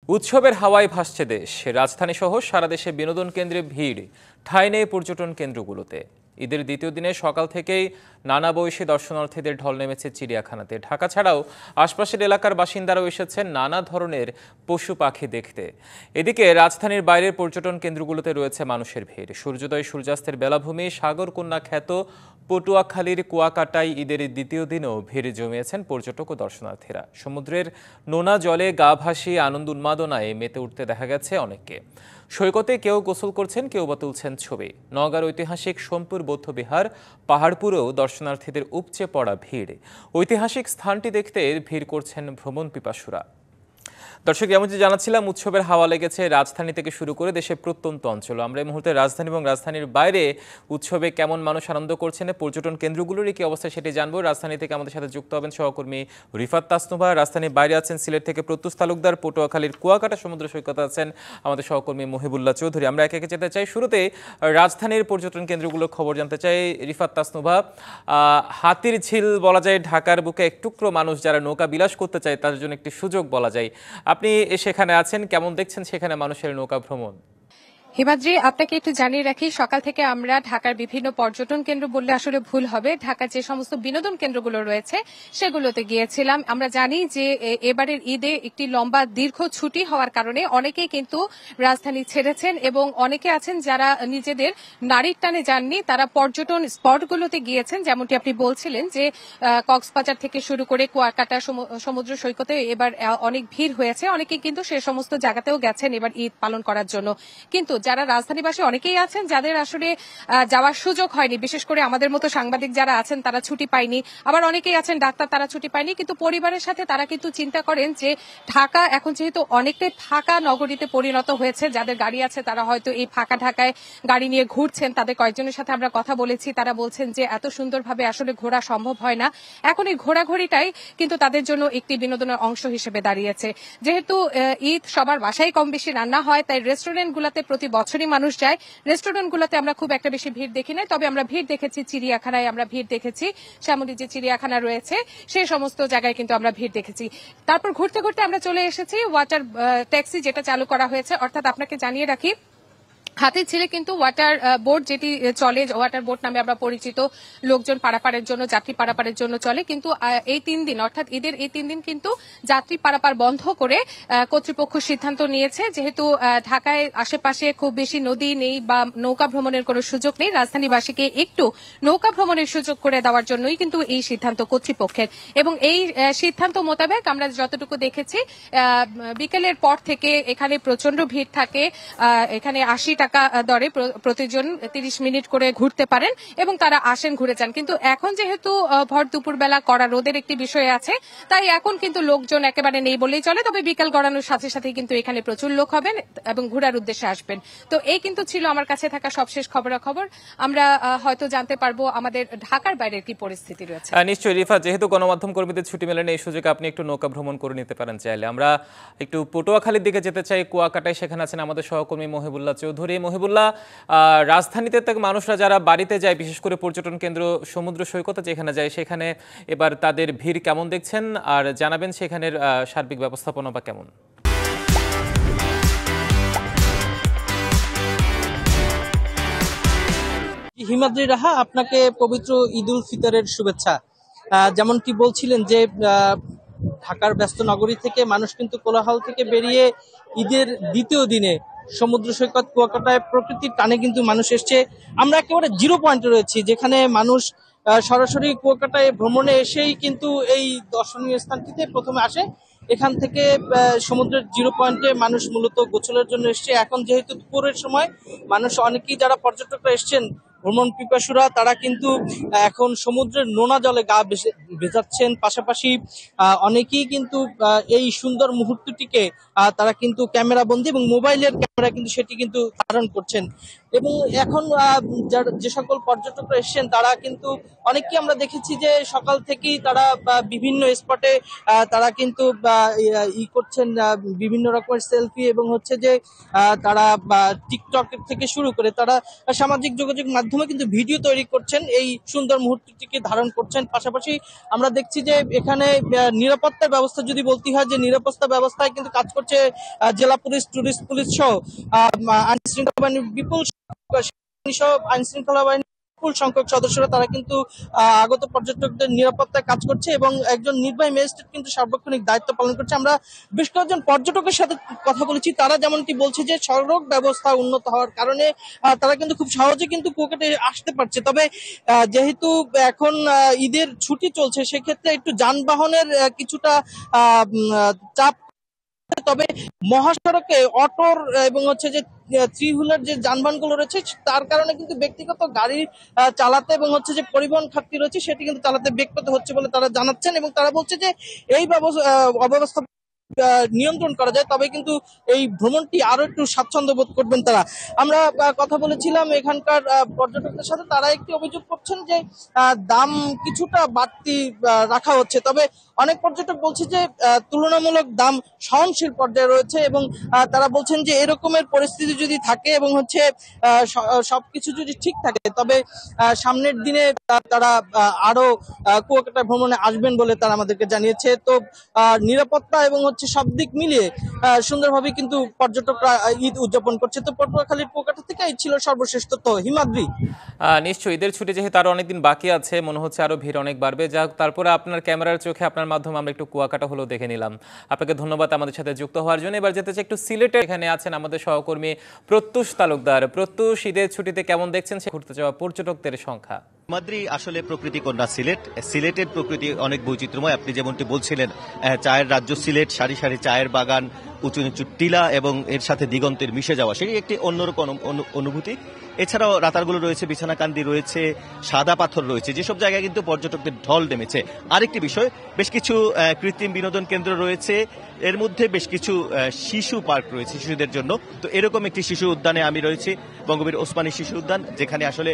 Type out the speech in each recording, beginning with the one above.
উৎসবের হাওয়ায় ভাসছে দেশ। রাজধানী সহ সারা দেশে বিনোদন কেন্দ্রে ভিড়, ঠাঁই নেই পর্যটন কেন্দ্রগুলোতে। ঈদের দ্বিতীয় দিনে সকাল থেকেই নানা বয়সী দর্শনার্থীদের ঢল নেমেছে চিড়িয়াখানাতে। ঢাকা ছাড়াও আশপাশের এলাকার বাসিন্দারাও এসেছেন নানা ধরনের পশু পাখি দেখতে। এদিকে রাজধানীর বাইরের পর্যটন কেন্দ্রগুলোতে রয়েছে মানুষের ভিড়। সূর্যোদয় সূর্যাস্তের বেলাভূমি সাগরকন্যা খ্যাত পটুয়াখালীর কুয়াকাটায় ঈদের দ্বিতীয় দিনেও ভিড় জমিয়েছেন পর্যটক ও দর্শনার্থীরা। সমুদ্রের নোনা জলে গা ভাসিয়ে আনন্দ উন্মাদনায় মেতে উঠতে দেখা গেছে অনেককে। সৈকতে কেউ গোসল করছেন, কেউ বা তুলছেন ছবি। নওগাঁর ঐতিহাসিক সোমপুর বৌদ্ধবিহার পাহাড়পুরেও দর্শনার্থীদের উপচে পড়া ভিড়। ঐতিহাসিক স্থানটি দেখতে ভিড় করছেন ভ্রমণ পিপাসুরা। দর্শক, যেমন যে জানাচ্ছিলাম, উৎসবের হাওয়া লেগেছে রাজধানী থেকে শুরু করে দেশের প্রত্যন্ত অঞ্চল। আমরা এই মুহূর্তে রাজধানী এবং রাজধানীর বাইরে উৎসবে কেমন মানুষ আনন্দ করছেন, পর্যটন কেন্দ্রগুলোরই কি অবস্থা সেটি জানবো। রাজধানী থেকে আমাদের সাথে যুক্ত হবেন সহকর্মী রিফাত তাসনুভা। রাজধানীর বাইরে আছেন সিলেট থেকে প্রত্যুষ তালুকদার। পটুয়াখালীর কুয়াকাটা সমুদ্র সৈকতে আছেন আমাদের সহকর্মী মহিবুল্লাহ চৌধুরী। আমরা একে একে যেতে চাই। শুরুতে রাজধানীর পর্যটন কেন্দ্রগুলোর খবর জানতে চাই রিফাত তাসনুভা। হাতির ঝিল বলা যায় ঢাকার বুকে এক টুকরো মানুষ যারা নৌকা বিলাস করতে চায় তাদের জন্য একটি সুযোগ বলা যায়। আপনি সেখানে আছেন, কেমন দেখছেন সেখানে মানুষের নৌকা ভ্রমণ? হিমাদ্রি, আপনাকে একটু জানিয়ে রাখি, সকাল থেকে আমরা ঢাকার বিভিন্ন পর্যটন কেন্দ্র বললে আসলে ভুল হবে, ঢাকার যে সমস্ত বিনোদন কেন্দ্রগুলো রয়েছে সেগুলোতে গিয়েছিলাম। আমরা জানি যে এবারের ঈদে একটি লম্বা দীর্ঘ ছুটি হওয়ার কারণে অনেকেই কিন্তু রাজধানী ছেড়েছেন এবং অনেকে আছেন যারা নিজেদের নারীর টানে যাননি, তারা পর্যটন স্পটগুলোতে গিয়েছেন। যেমনটি আপনি বলছিলেন যে কক্সবাজার থেকে শুরু করে কুয়াকাটা সমুদ্র সৈকতে এবার অনেক ভিড় হয়েছে, অনেকে কিন্তু সে সমস্ত জায়গাতেও গেছেন এবার ঈদ পালন করার জন্য। কিন্তু যারা রাজধানীবাসী অনেকেই আছেন যাদের আসলে যাওয়ার সুযোগ হয়নি, বিশেষ করে আমাদের মতো সাংবাদিক যারা আছেন তারা ছুটি পায়নি, আবার অনেকেই আছেন ডাক্তার, তারা ছুটি পায়নি। কিন্তু পরিবারের সাথে তারা কিন্তু চিন্তা করেন যে ঢাকা এখন যেহেতু অনেকটাই ফাঁকা নগরীতে পরিণত হয়েছে, যাদের গাড়ি আছে তারা হয়তো এই ফাঁকা ঢাকায় গাড়ি নিয়ে ঘুরছেন। তাদের কয়েকজনের সাথে আমরা কথা বলেছি, তারা বলছেন যে এত সুন্দরভাবে আসলে ঘোরা সম্ভব হয় না। এখন এই ঘোরাঘুরিটাই কিন্তু তাদের জন্য একটি বিনোদনের অংশ হিসেবে দাঁড়িয়েছে। যেহেতু ঈদ সবার বাসায় কম বেশি রান্না হয়, তাই রেস্টুরেন্টগুলোতে প্রতি বছরই মানুষ যায়। রেস্টুরেন্টগুলোতে আমরা খুব একটা বেশি ভিড় দেখি নাই, তবে আমরা ভিড় দেখেছি চিড়িয়াখানায়, আমরা ভিড় দেখেছি শ্যামলী যে চিড়িয়াখানা রয়েছে সেই সমস্ত জায়গায় কিন্তু আমরা ভিড় দেখেছি। তারপর ঘুরতে ঘুরতে আমরা চলে এসেছি ওয়াটার ট্যাক্সি যেটা চালু করা হয়েছে, অর্থাৎ আপনাকে জানিয়ে রাখি হাতির ঝিলে কিন্তু ওয়াটার বোট যেটি চলে, ওয়াটার বোট নামে আমরা পরিচিত, লোকজন পারাপারের জন্য, যাত্রী পারাপারের জন্য চলে। কিন্তু এই 3 দিন অর্থাৎ ঈদের এই 3 দিন কিন্তু যাত্রী পারাপার বন্ধ করে কর্তৃপক্ষ সিদ্ধান্ত নিয়েছে। যেহেতু ঢাকায় আশেপাশে খুব বেশি নদী নেই বা নৌকা ভ্রমণের কোনো সুযোগ নেই, রাজধানীবাসীকে একটু নৌকা ভ্রমণের সুযোগ করে দেওয়ার জন্যই কিন্তু এই সিদ্ধান্ত কর্তৃপক্ষের। এবং এই সিদ্ধান্ত মোতাবেক আমরা যতটুকু দেখেছি বিকেলের পর থেকে এখানে প্রচন্ড ভিড় থাকে। এখানে 80 টাকা দরে প্রতিজন 30 মিনিট করে ঘুরতে পারেন এবং তারা আসেন, ঘুরে যান। কিন্তু এখন যেহেতু ভর দুপুরবেলা কড়া রোদের একটি বিষয় আছে, তাই এখন কিন্তু লোকজন একেবারে নেই বলেই চলে। তবে বিকেল গড়ানোর সাথে সাথে কিন্তু এখানে প্রচুর লোক হবেন এবং ঘোরার উদ্দেশ্যে আসবেন। তো এই কিন্তু ছিল আমার কাছে থাকা সবশেষ খবরাখবর। আমরা হয়তো জানতে পারবো আমাদের ঢাকার বাইরের কি পরিস্থিতি রয়েছে। নিশ্চয়ই রিফা, যেহেতু গণমাধ্যম কর্মীদের ছুটি মেলেন, এই সুযোগে আপনি একটু নৌকা ভ্রমণ করে নিতে পারেন চাইলে। আমরা একটু পটুয়াখালীর দিকে যেতে চাই, কুয়াকাটায়। সেখানে আছেন আমাদের সহকর্মী মহিবুল্লাহ চৌধুরী। মহিবুল্লাহ, রাজধানীতে থেকে মানুষরা যারা বাড়িতে যায়, বিশেষ করে পর্যটন কেন্দ্র সমুদ্র সৈকতে যেখানে যায়, সেখানে এবার তাদের ভিড় কেমন দেখছেন, আর জানাবেন সেখানের সার্বিক ব্যবস্থাপনা বা কেমন? হিমাদ্রি রাহা, আপনাকে পবিত্র ঈদ উল ফিতরের শুভেচ্ছা। যেমনটি বলছিলেন যে ঢাকার ব্যস্ত নগরী থেকে মানুষ কিন্তু কোলাহল থেকে বেরিয়ে ঈদের দ্বিতীয় দিনে সমুদ্র সৈকত কুয়াকাটায় প্রকৃতির টানে কিন্তু মানুষ এসছে। আমরা একেবারে জিরো পয়েন্টে রয়েছি, যেখানে মানুষ সরাসরি কুয়াকাটায় ভ্রমণে এসেই কিন্তু এই দর্শনীয় স্থানটিতে প্রথমে আসে। এখান থেকে সমুদ্রের জিরো পয়েন্টে মানুষ মূলত গোসলের জন্য এসছে। এখন যেহেতু দুপুরের সময়, মানুষ অনেকেই যারা পর্যটকরা এসছেন ভ্রমণ পিপাসুরা, তারা কিন্তু এখন সমুদ্রের নোনা জলে গা ভেজাচ্ছেন। পাশাপাশি অনেকেই কিন্তু এই সুন্দর মুহূর্তটিকে তারা কিন্তু ক্যামেরা বন্দী এবং মোবাইলের ক্যামেরা কিন্তু সেটি কিন্তু ধারণ করছেন। এবং এখন যে সকল পর্যটকরা এসছেন তারা কিন্তু অনেকেই আমরা দেখেছি যে সকাল থেকেই তারা বিভিন্ন স্পটে তারা কিন্তু করছেন, বিভিন্ন রকমের সেলফি এবং হচ্ছে যে তারা টিকটক থেকে শুরু করে তারা সামাজিক যোগাযোগ মাধ্যমে কিন্তু ভিডিও তৈরি করছেন, এই সুন্দর মুহূর্তটিকে ধারণ করছেন। পাশাপাশি আমরা দেখছি যে এখানে নিরাপত্তার ব্যবস্থা যদি বলতে হয়, যে নিরাপত্তা ব্যবস্থায় কিন্তু কাজ করছে হচ্ছে জেলা পুলিশ, টুরিস্ট পুলিশ সহ আইন শৃঙ্খলা বাহিনীর বিপুল আইন শৃঙ্খলা বাহিনী বিপুল সংখ্যক সদস্যরা তারা কিন্তু আগত পর্যটকদের নিরাপত্তায় কাজ করছে এবং একজন নির্বাহী ম্যাজিস্ট্রেট কিন্তু সার্বক্ষণিক দায়িত্ব পালন করছে। আমরা বেশ কয়েকজন পর্যটকের সাথে কথা বলেছি, তারা যেমনটি বলছে যে সড়ক ব্যবস্থা উন্নত হওয়ার কারণে তারা কিন্তু খুব সহজে কিন্তু কুয়াকাটে আসতে পারছে। তবে যেহেতু এখন ঈদের ছুটি চলছে, সেক্ষেত্রে একটু যানবাহনের কিছুটা চাপ। তবে মহাসড়কে অটোর এবং হচ্ছে যে থ্রি হুইলার যে যানবাহনগুলো রয়েছে তার কারণে কিন্তু ব্যক্তিগত গাড়ি চালাতে এবং হচ্ছে যে পরিবহন খাতটি রয়েছে সেটি কিন্তু চালাতে বেগ হচ্ছে বলে তারা জানাচ্ছেন এবং তারা বলছে যে এই অব্যবস্থা নিয়ন্ত্রণ করা যায় তবে কিন্তু এই ভ্রমণটি আরো একটু স্বাচ্ছন্দ্য বোধ করবেন তারা। আমরা কথা বলেছিলাম এখানকার পর্যটকদের সাথে, তারা একটি অভিযোগ করছেন যে দাম কিছুটা বাড়তি রাখা হচ্ছে। তবে অনেক পর্যটক বলছে যে তুলনামূলক দাম সহনশীল পর্যায়ে রয়েছে এবং তারা বলছেন যে এরকমের পরিস্থিতি যদি থাকে এবং হচ্ছে সবকিছু যদি ঠিক থাকে তবে সামনের দিনে তারা আরো কুয়াকাটা ভ্রমণে আসবেন বলে তারা আমাদেরকে জানিয়েছে। তো নিরাপত্তা এবং হচ্ছে সব দিক মিলিয়ে সুন্দরভাবে কিন্তু পর্যটকরা ঈদ উদযাপন করছে। তো পটুয়াখালীর কুয়াকাটা থেকে এই ছিল সর্বশেষ তথ্য। হিমাদ্রি। নিশ্চয়ই ঈদের ছুটি যেহেতু আরো অনেকদিন বাকি আছে, মনে হচ্ছে আরো ভিড় অনেক বাড়বে। যাক, তারপরে আপনার ক্যামেরার চোখে আপনার মাধ্যমে আমরা একটু কুয়াকাটা হলেও দেখে নিলাম। আপনাকে ধন্যবাদ আমাদের সাথে যুক্ত হওয়ার জন্য। এবার যেতে চাই একটু সিলেটে, এখানে আছেন আমাদের সহকর্মী প্রত্যুষ তালুকদার। প্রত্যুষ, ঈদের ছুটিতে কেমন দেখছেন সে ঘুরতে যাওয়া পর্যটকদের সংখ্যা? মাদ্রি আসলে প্রকৃতি কন্যা সিলেটের প্রকৃতি অনেক বৈচিত্র্যময়। আপনি যেমনটি বলছিলেন, চায়ের রাজ্য সিলেট, সারি সারি চায়ের বাগান, উঁচু নিচু টিলা এবং এর সাথে দিগন্তের মিশে যাওয়া, সেটি একটি অন্যরকম অনুভূতি। এছাড়াও রাতারগুলো রয়েছে, বিছানাকান্দি রয়েছে, সাদা পাথর রয়েছে, যেসব জায়গায় কিন্তু পর্যটকদের ঢল নেমেছে। আরেকটি বিষয়, বেশ কিছু কৃত্রিম বিনোদন কেন্দ্র রয়েছে, এর মধ্যে বেশ কিছু শিশু পার্ক রয়েছে শিশুদের জন্য। তো এরকম একটি শিশু উদ্যানে আমি রয়েছি, বঙ্গবীর ওসমানী শিশু উদ্যান, যেখানে আসলে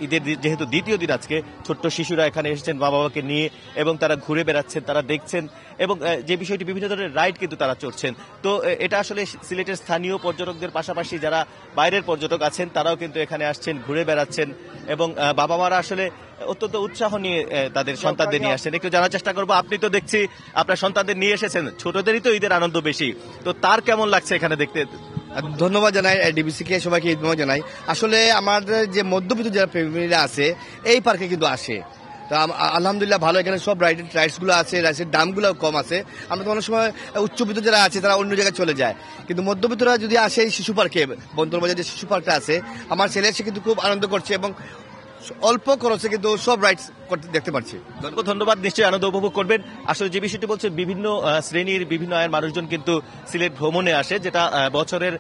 ঈদের যেহেতু দ্বিতীয় দিন আজকে, ছোট্ট শিশুরা এখানে এসেছেন মা বাবাকে নিয়ে এবং তারা ঘুরে বেড়াচ্ছেন, তারা দেখছেন এবং যে বিষয়টি বিভিন্ন ধরনের রাইড কিন্তু তারা চড়ছেন। তো এটা আসলে সিলেটের স্থানীয় পর্যটকদের পাশাপাশি যারা বাইরের পর্যটক আছেন তারাও কিন্তু এখানে আসছেন, ঘুরে বেড়াচ্ছেন এবং বাবা মারা আসলে অত্যন্ত উৎসাহ নিয়ে তাদের সন্তানদের নিয়ে আসছেন। একটু জানার চেষ্টা করবো, আপনি তো দেখছি আপনার সন্তানদের নিয়ে এসেছেন, ছোটদেরই তো ঈদের আনন্দ বেশি, তো তার কেমন লাগছে এখানে দেখতে? ধন্যবাদ জানাই ডিবিসি কে, সবাইকে ঈদ মোবারক জানাই। আসলে আমাদের যে মধ্যবিত্ত যারা ফ্যামিলিরা আছে এই পার্কে কিন্তু আসে, তো আলহামদুলিল্লাহ ভালো। এখানে সব রাইডস গুলো আছে, রাইডসের দামগুলো কম আছে। আমরা তো অনেক সময় উচ্চবিত্ত যারা আছে তারা অন্য জায়গায় চলে যায়, কিন্তু মধ্যবিত্তরা যদি আসে এই শিশু পার্কে, বন্দরবাজার যে শিশু পার্কটা আছে, আমার ছেলে সে কিন্তু খুব আনন্দ করছে এবং অল্প খরচে কিন্তু সব রাইডস করতে দেখতে পাচ্ছি। ধন্যবাদ, নিশ্চয়ই আনন্দ উপভোগ করবেন। আসলে যে বিষয়টি বলছেন, বিভিন্ন শ্রেণীর বিভিন্ন আয়ের মানুষজন কিন্তু সিলেট ভ্রমণে আসে, যেটা বছরের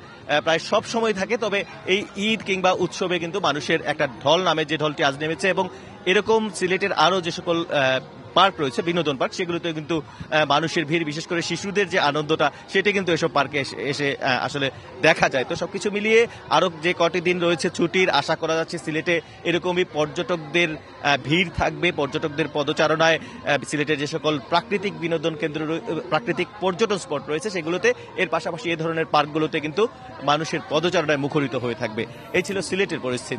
প্রায় সব সময় থাকে। তবে এই ঈদ কিংবা উৎসবে কিন্তু মানুষের একটা ঢল নামে, যে ঢলটি আজ নেমেছে এবং এরকম সিলেটের আরো যে সকল পার্ক রয়েছে, বিনোদন পার্ক, সেগুলোতে কিন্তু মানুষের ভিড়, বিশেষ করে শিশুদের যে আনন্দটা, সেটা কিন্তু এসব পার্কে এসে আসলে দেখা যায়। তো সবকিছু মিলিয়ে আরো যে কটি দিন রয়েছে ছুটির, আশা করা যাচ্ছে সিলেটে এরকমই পর্যটকদের ভিড় থাকবে। পর্যটকদের পদচারণায় সিলেটের যে সকল প্রাকৃতিক বিনোদন কেন্দ্র, প্রাকৃতিক পর্যটন স্পট রয়েছে, সেগুলোতে, এর পাশাপাশি এ ধরনের পার্কগুলোতে কিন্তু মানুষের পদচারণায় মুখরিত হয়ে থাকবে। এই ছিল সিলেটের পরিস্থিতি।